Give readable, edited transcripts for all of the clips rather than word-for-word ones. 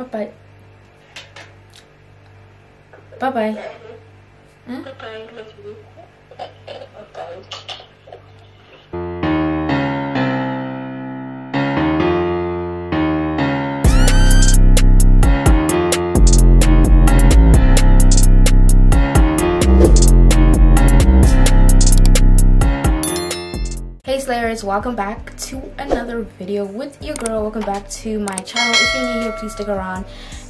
Bye-bye. Bye-bye. Huh? Bye-bye. Love you. Bye-bye. Hey Slayers, welcome back to another video with your girl. Welcome back to my channel. If you're new here, please stick around,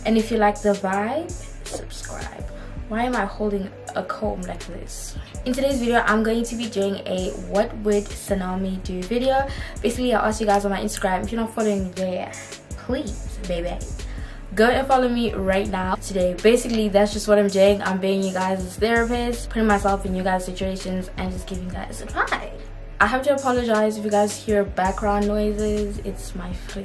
and if you like the vibe, subscribe. Why am I holding a comb like this? In today's video, I'm going to be doing a what would Senamiey do video. Basically, I asked you guys on my Instagram. If you're not following me there, please baby, go and follow me right now. Today, basically, that's just what I'm doing. I'm being you guys' therapist, putting myself in you guys' situations and just giving you guys advice. I have to apologize if you guys hear background noises. It's my fridge.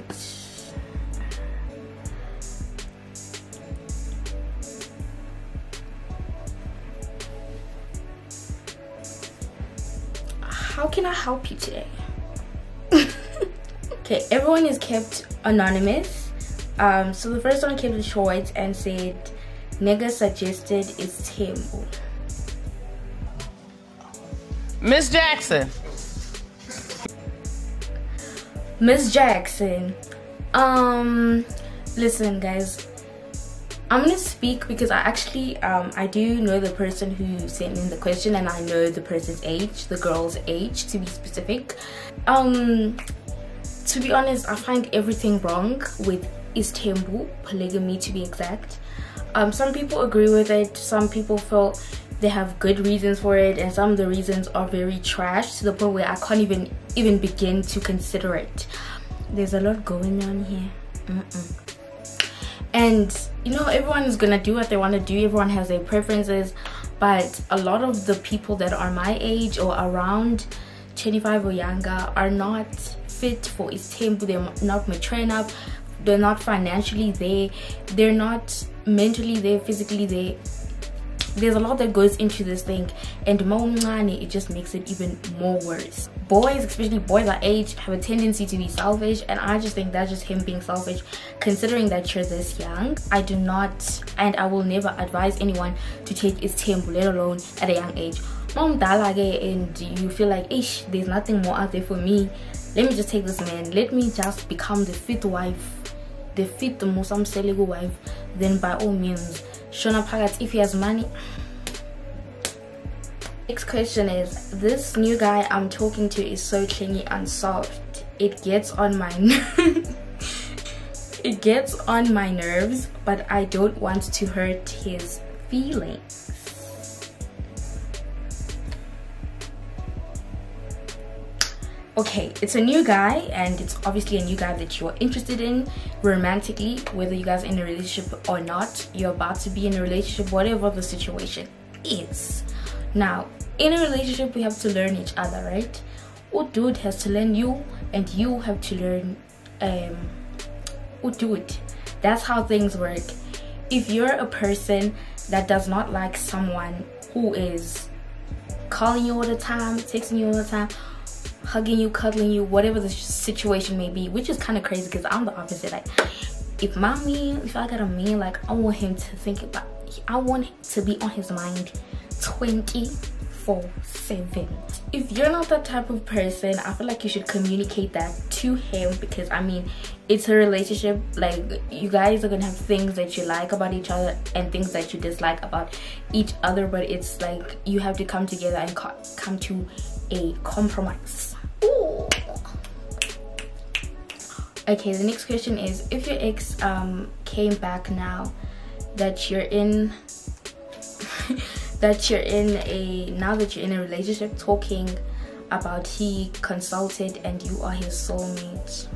How can I help you today? Okay, everyone is kept anonymous. So the first one kept it short and said, "Nigga suggested it's Tembo." Miss Jackson. Miss Jackson, listen guys, I'm gonna speak because I actually I do know the person who sent in the question, and I know the person's age, the girl's age to be specific. To be honest, I find everything wrong with Istanbul polygamy, to be exact. Some people agree with it, some people feel they have good reasons for it, and some of the reasons are very trash to the point where I can't even begin to consider it. There's a lot going on here. And you know, everyone is gonna do what they want to do, everyone has their preferences, but a lot of the people that are my age or around 25 or younger are not fit for Istanbul. They're not mature enough, they're not financially there, they're not mentally there, physically there. There's a lot that goes into this thing, and it just makes it even more worse. Boys, especially boys our age, have a tendency to be selfish, and I just think that's just him being selfish, considering that you're this young. I do not, and I will never advise anyone to take his tempo, let alone at a young age. And you feel like, ish, there's nothing more out there for me. Let me just take this man. Let me just become the fifth wife, the fifth most selling wife. Then by all means, Shona Pagat, if he has money. Next question is, this new guy I'm talking to is so clingy and soft. It gets on my it gets on my nerves, but I don't want to hurt his feelings. Okay, it's a new guy, and it's obviously a new guy that you're interested in romantically, whether you guys are in a relationship or not. You're about to be in a relationship, whatever the situation is. Now, in a relationship, we have to learn each other, right? Dude has to learn you, and you have to learn dude. That's how things work. If you're a person that does not like someone who is calling you all the time, texting you all the time, hugging you, cuddling you, whatever the situation may be, which is kind of crazy because I'm the opposite. Like, if I got a man, like, I want him to think about, I want it to be on his mind 24/7. If you're not that type of person, I feel like you should communicate that to him, because I mean, it's a relationship. Like, you guys are gonna have things that you like about each other and things that you dislike about each other, but it's like you have to come together and come to a compromise. Ooh. Okay, the next question is, if your ex came back now that you're in now that you're in a relationship, talking about he consulted and you are his soulmate.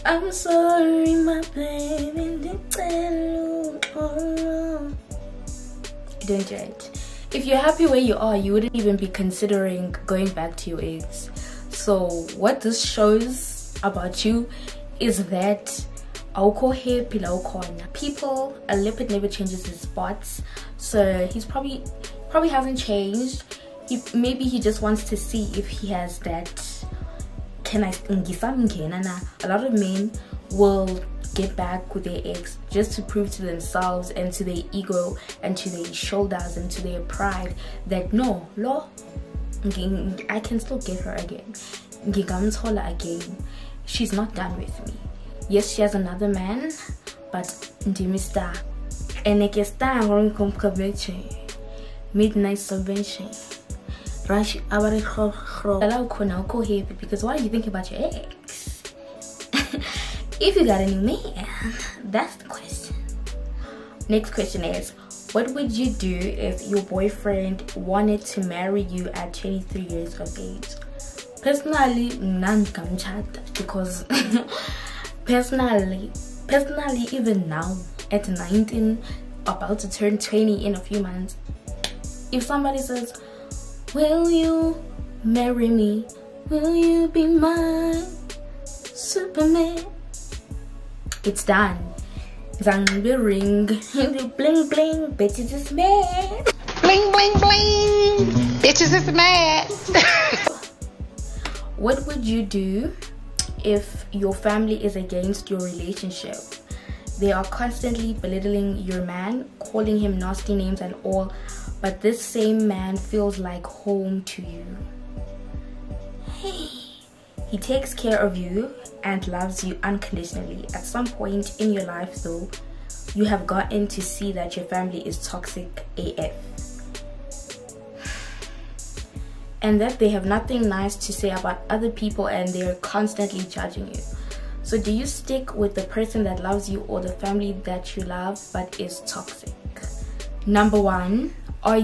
I'm sorry, my baby, don't do it. If you're happy where you are, you wouldn't even be considering going back to your ex. So what this shows about you is that people, a leopard never changes his spots. So he's probably hasn't changed. Maybe he just wants to see if he has that can I a lot of men will get back with their ex just to prove to themselves and to their ego and to their shoulders and to their pride that no, I can still get her again. She's not done with me. Yes, she has another man, but ndimista. And I can start midnight subvention. Rush happy because why do you think about your ex? If you got a new man, that's the question. Next question is, what would you do if your boyfriend wanted to marry you at 23 years of age? Personally, because personally, even now at 19, about to turn 20 in a few months, if somebody says, will you marry me? Will you be my Superman? It's done. Zang the ring, bling bling, bitches is mad. Bling, bling, bling. Bitches is mad. What would you do if your family is against your relationship? They are constantly belittling your man, calling him nasty names and all, but this same man feels like home to you. Hey, he takes care of you and loves you unconditionally. At some point in your life though, you have gotten to see that your family is toxic AF and that they have nothing nice to say about other people and they're constantly judging you. So do you stick with the person that loves you or the family that you love but is toxic? Number one, how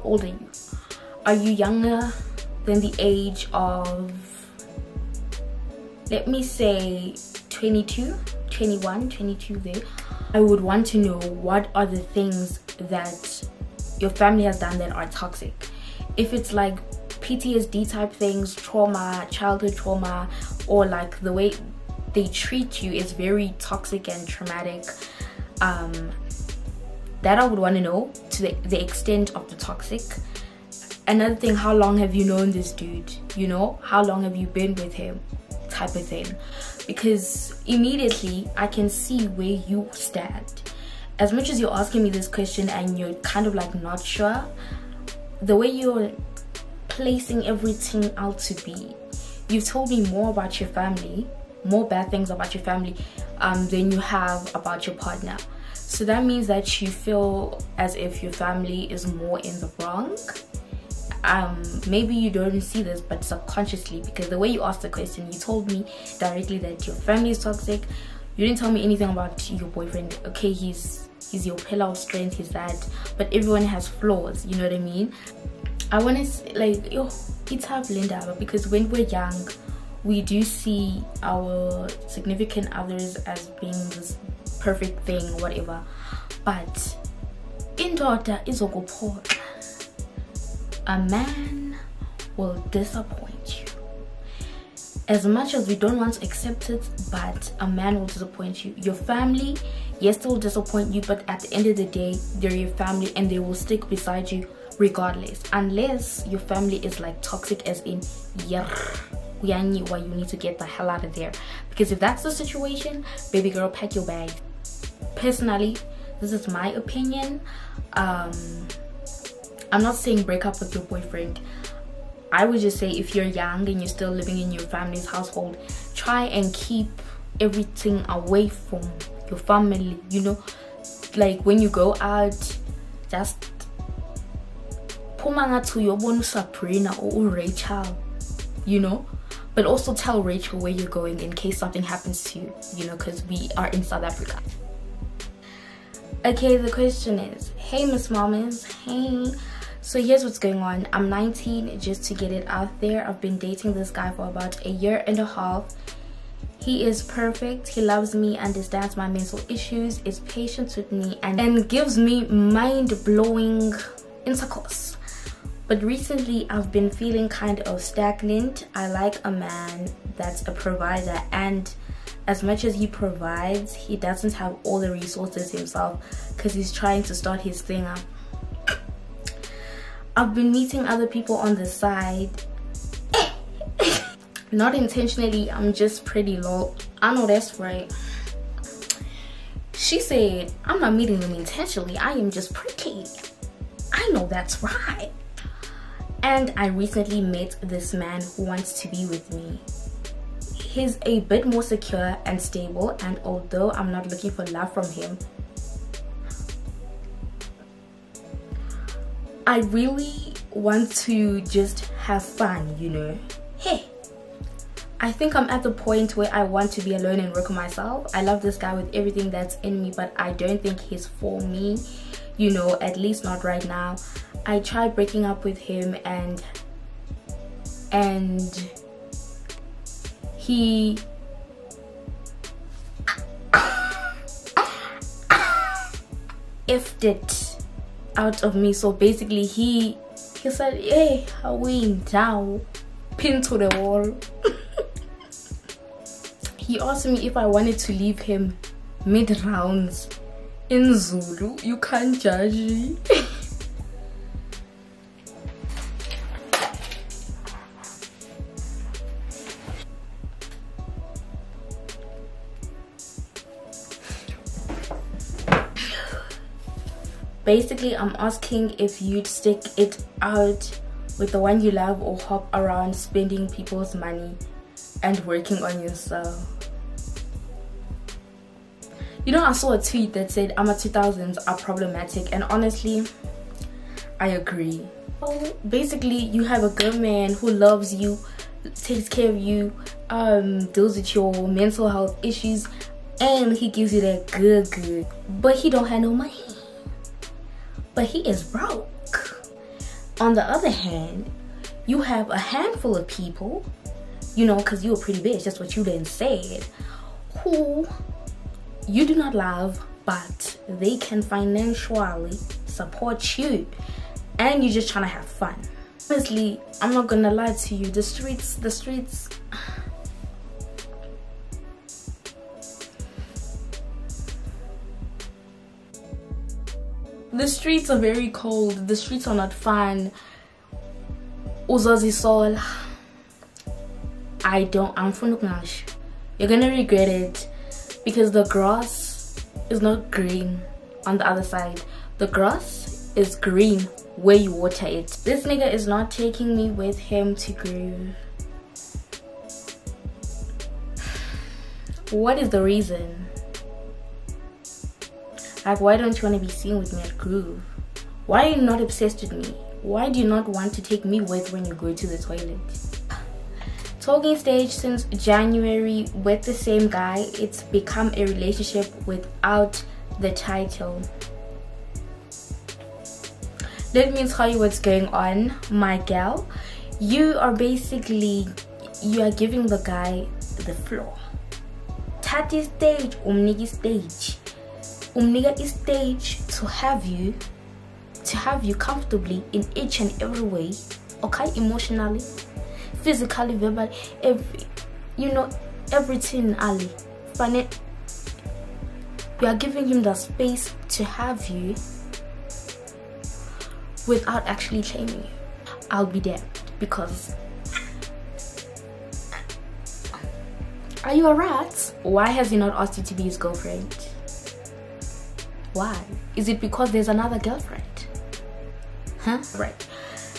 old are you? Are you younger than the age of, let me say 22, 21, 22 there? I would want to know what are the things that your family has done that are toxic. If it's like PTSD type things, trauma, childhood trauma, or like the way they treat you is very toxic and traumatic, that I would want to know to the extent of the toxic. Another thing, how long have you known this dude? You know, how long have you been with him? Type of thing. Because immediately I can see where you stand. As much as you're asking me this question and you're kind of like not sure, the way you're placing everything out to be, you've told me more about your family, more bad things about your family than you have about your partner. So that means that you feel as if your family is more in the wrong. Maybe you don't see this, but subconsciously, because the way you asked the question, you told me directly that your family is toxic. You didn't tell me anything about your boyfriend. Okay, he's your pillar of strength, he's that, but everyone has flaws, you know what I mean? I want to like, it's hard, Linda, because when we're young, we do see our significant others as being this perfect thing, whatever, but indoda izokuphoxa. A man will disappoint you. As much as we don't want to accept it, but a man will disappoint you. Your family, yes, they will disappoint you, but at the end of the day, they're your family and they will stick beside you regardless. Unless your family is like toxic as in, yeah, you need to get the hell out of there. Because if that's the situation, baby girl, pack your bag. Personally, this is my opinion. I'm not saying break up with your boyfriend. I would just say if you're young and you're still living in your family's household, try and keep everything away from your family, you know? Like when you go out, just pumanga to your bon Sabrina or Rachel, you know? But also tell Rachel where you're going in case something happens to you, you know, because we are in South Africa. Okay, the question is, hey Miss Mamas, hey. So here's what's going on. I'm 19, just to get it out there. I've been dating this guy for about 1.5 years. He is perfect. He loves me, understands my mental issues, is patient with me, and gives me mind-blowing intercourse. But recently, I've been feeling kind of stagnant. I like a man that's a provider, and as much as he provides, he doesn't have all the resources himself because he's trying to start his thing up. I've been meeting other people on the side. Not intentionally, I'm just pretty low. I know that's right. She said, I'm not meeting them intentionally, I am just pretty. I know that's right. And I recently met this man who wants to be with me. He's a bit more secure and stable, and although I'm not looking for love from him, I really want to just have fun, you know. Hey, I think I'm at the point where I want to be alone and work on myself. I love this guy with everything that's in me, but I don't think he's for me, you know, at least not right now. I tried breaking up with him and he effed it out of me. So basically he said, hey, we now pin to the wall. He asked me if I wanted to leave him mid-rounds in Zulu. You can't judge me. Basically, I'm asking if you'd stick it out with the one you love or hop around spending people's money and working on yourself. You know, I saw a tweet that said AMA 2000s are problematic, and honestly, I agree. Well, basically, you have a good man who loves you, takes care of you, deals with your mental health issues, and he gives you that good, but he don't have no money. But he is broke. On the other hand, you have a handful of people, you know, because you're a pretty bitch, that's what you then said, who you do not love, but they can financially support you, and you're just trying to have fun. Honestly, I'm not gonna lie to you, the streets, the streets are very cold. The streets are not fun. Uzazi soul. I'm from Nuknash. You're gonna regret it because the grass is not green on the other side. The grass is green where you water it. This nigga is not taking me with him to groove. What is the reason? Like, why don't you want to be seen with me at Groove? Why are you not obsessed with me? Why do you not want to take me with when you go to the toilet? Talking stage since January with the same guy. It's become a relationship without the title. Let me tell you what's going on, my gal. You are giving the guy the floor. Tati stage, umnigi stage. Umniga is stage to have you comfortably in each and every way, okay? Emotionally, physically, verbally, everything. Ali, we are giving him the space to have you without actually claiming you. I'll be damned, because are you a rat? Why has he not asked you to be his girlfriend? Why? Is it because there's another girlfriend? Huh? Right.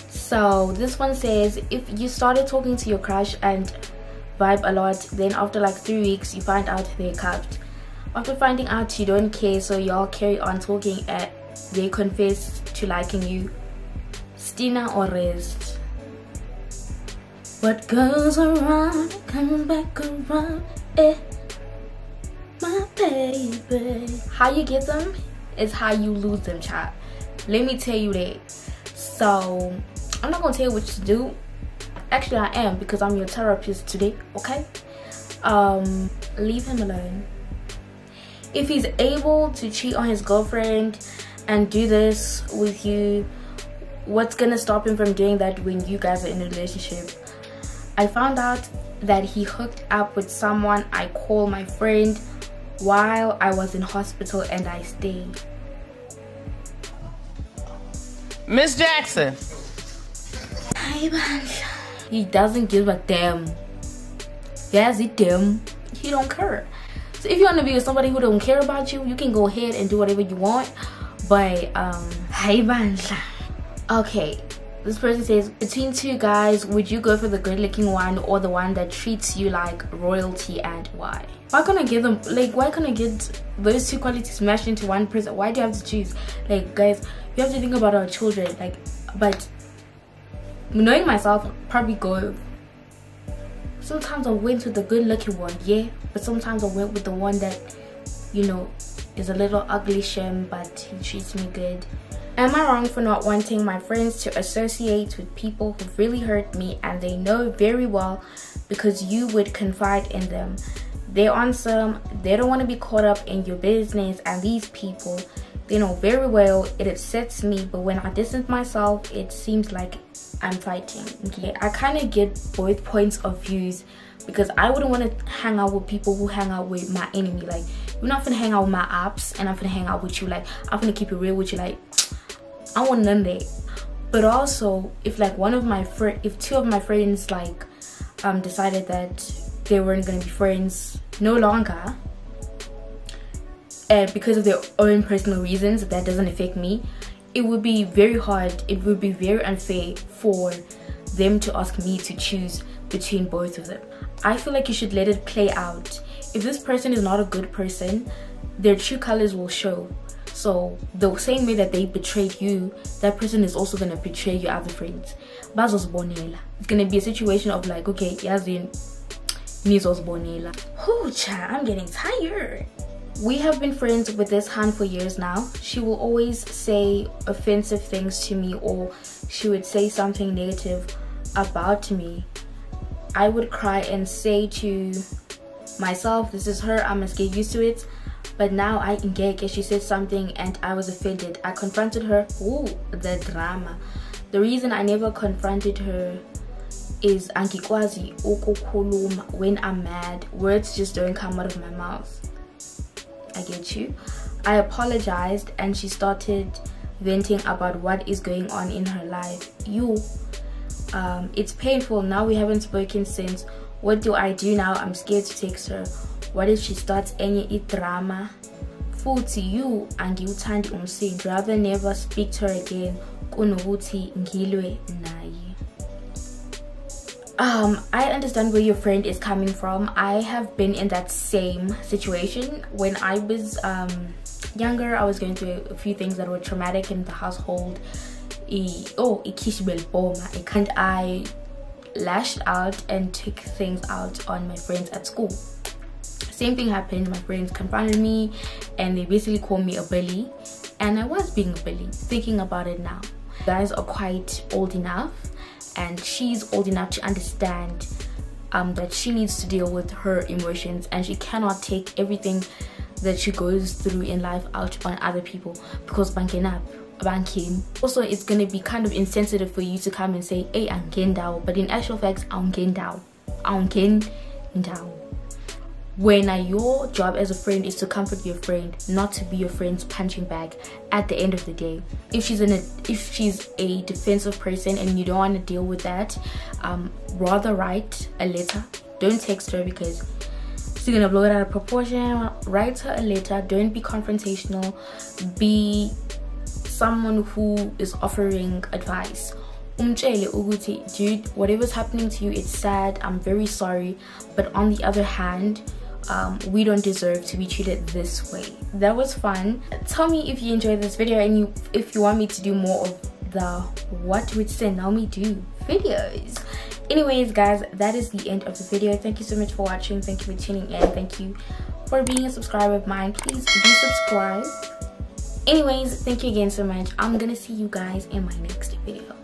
So this one says, if you started talking to your crush and vibe a lot, then after like 3 weeks you find out they're cuffed. After finding out you don't care, so y'all carry on talking and they confess to liking you. Stina or rest? What goes around comes back around, my baby. How you get them is how you lose them, child. Let me tell you that. So I'm not gonna tell you what to do. Actually, I am, because I'm your therapist today, okay? Leave him alone. If he's able to cheat on his girlfriend and do this with you, what's gonna stop him from doing that when you guys are in a relationship? I found out that he hooked up with someone I call my friend while I was in hospital and I stayed. Miss Jackson. He doesn't give a damn. Yes, it them. He don't care. So if you want to be with somebody who don't care about you, you can go ahead and do whatever you want. But hey bandla. Okay, this person says, between two guys, would you go for the good looking one or the one that treats you like royalty, and why? Why can't I get them, like, why can't I get those two qualities smashed into one person? Why do you have to choose? Like, guys, you have to think about our children. Like, but knowing myself, I'll probably go, sometimes I went with the good looking one, yeah, but sometimes I went with the one that, you know, is a little ugly shim, but he treats me good. Am I wrong for not wanting my friends to associate with people who really hurt me and they know very well because you would confide in them? They're on some, they don't want to be caught up in your business, and these people, they know very well it upsets me, but when I distance myself, it seems like I'm fighting. Okay, I kind of get both points of views, because I wouldn't want to hang out with people who hang out with my enemy. Like, you're not gonna hang out with my apps and I'm gonna hang out with you. Like, I'm gonna keep it real with you. Like, I want none of that. But also, if like if two of my friends like decided that they weren't gonna be friends no longer, and because of their own personal reasons, that doesn't affect me, it would be very hard, it would be very unfair for them to ask me to choose between both of them. I feel like you should let it play out. If this person is not a good person, their true colors will show. So the same way that they betrayed you, that person is also gonna betray your other friends. It's gonna be a situation of like, okay, Yazin, Mizos Bonela. Oh, cha, I'm getting tired. We have been friends with this Han for years now. She will always say offensive things to me, or she would say something negative about me. I would cry and say to myself, this is her, I must get used to it. But now I engage, and she said something and I was offended. I confronted her. Ooh, the drama. The reason I never confronted her is angikwazi ukukhuluma when I'm mad. Words just don't come out of my mouth. I get you. I apologized and she started venting about what is going on in her life. It's painful. Now we haven't spoken since. What do I do now? I'm scared to text her. What if she starts any drama? Futhi you angiwuthandi umsindo. Rather never speak to her again kunokuthi ngilwe naye. I understand where your friend is coming from. I have been in that same situation. When I was younger, I was going through a few things that were traumatic in the household. And I lashed out and took things out on my friends at school. Same thing happened. My friends confronted me and they basically called me a bully, and I was being a bully. Thinking about it now, guys are quite old enough, and she's old enough to understand that she needs to deal with her emotions, and she cannot take everything that she goes through in life out on other people, because also it's going to be kind of insensitive for you to come and say, hey, I'm getting down, but in actual facts, I'm getting down. When your job as a friend is to comfort your friend, not to be your friend's punching bag at the end of the day. If she's a defensive person and you don't want to deal with that, rather write a letter. Don't text her, because she's gonna blow it out of proportion. Write her a letter. Don't be confrontational. Be someone who is offering advice. Dude, whatever's happening to you, it's sad. I'm very sorry, but on the other hand, we don't deserve to be treated this way. That was fun. Tell me if you enjoyed this video, and if you want me to do more of the what would Senamiey do videos. Anyways, guys, that is the end of the video. Thank you so much for watching. Thank you for tuning in. Thank you for being a subscriber of mine. Please do subscribe. Anyways, thank you again so much. I'm gonna see you guys in my next video.